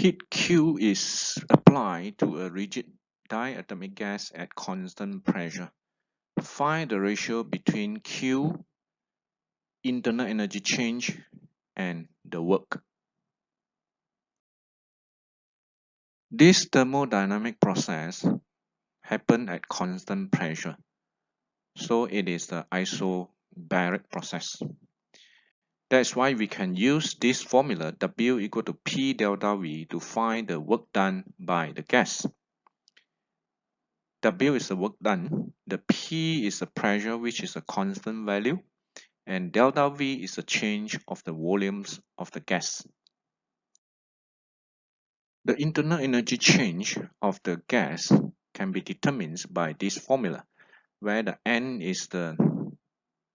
heat Q is applied to a rigid diatomic gas at constant pressure. Find the ratio between Q, internal energy change, and the work. This thermodynamic process happens at constant pressure, so it is the isobaric process. That's why we can use this formula W equal to P delta V to find the work done by the gas. W is the work done, the P is the pressure, which is a constant value, and delta V is the change of the volumes of the gas. The internal energy change of the gas can be determined by this formula, where the N is the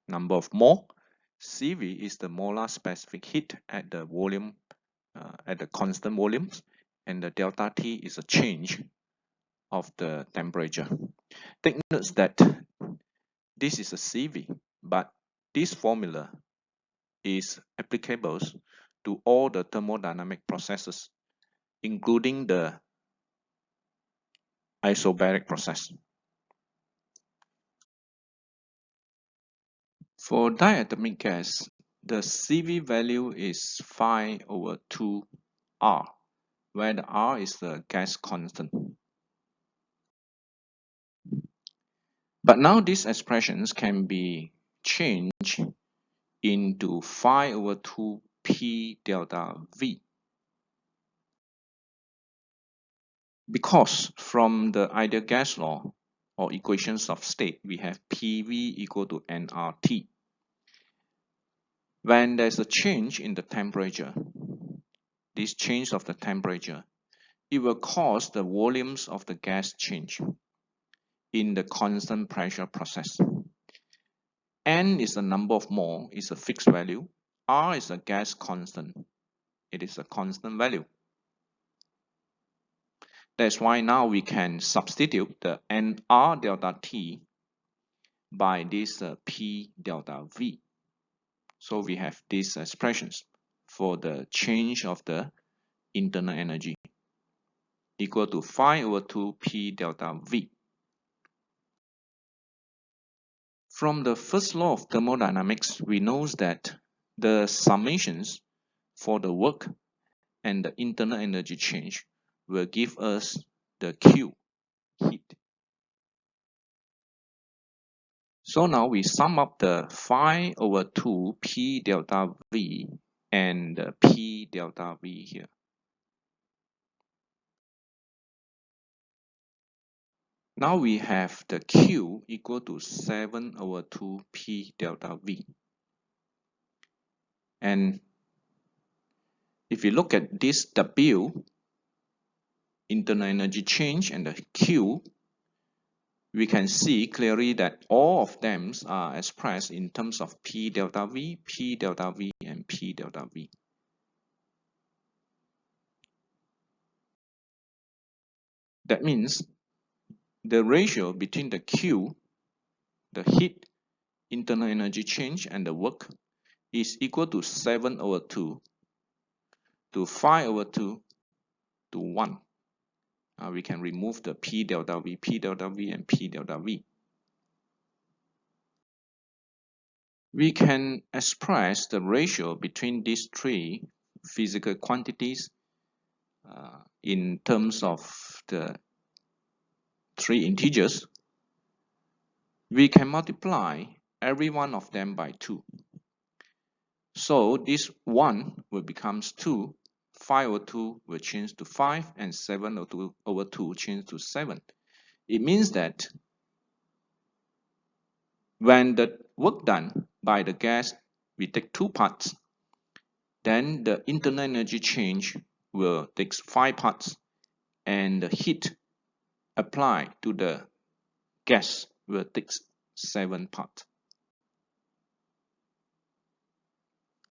number of mole, Cv is the molar specific heat at the volume at the constant volumes, and the delta T is a change of the temperature. Take note that this is a Cv, but this formula is applicable to all the thermodynamic processes, including the isobaric process. For diatomic gas, the Cv value is 5/2R, where the R is the gas constant. But now these expressions can be changed into 5/2P delta V. Because from the ideal gas law or equations of state, we have PV equal to nRT. When there's a change in the temperature, this change of the temperature, it will cause the volumes of the gas change in the constant pressure process. N is the number of mole, is a fixed value. R is a gas constant. It is a constant value. That's why now we can substitute the nR delta T by this P delta V. So we have these expressions for the change of the internal energy equal to 5/2P delta V. From the first law of thermodynamics, we know that the summations for the work and the internal energy change will give us the Q, heat. So now we sum up the 5/2P delta V and the P delta V here. Now we have the Q equal to 7/2P delta V. And if you look at this W, internal energy change, and the Q, we can see clearly that all of them are expressed in terms of P delta V, P delta V, and P delta V. That means the ratio between the Q, the heat, internal energy change, and the work is equal to 7/2 to 5/2 to 1. We can remove the P delta V, P delta V, and P delta V. We can express the ratio between these three physical quantities in terms of the three integers. We can multiply every one of them by 2. So this 1 will become 2, 5/2 will change to 5, and 7/2 change to 7. It means that when the work done by the gas, we take 2 parts, then the internal energy change will take 5 parts, and the heat applied to the gas will take 7 parts.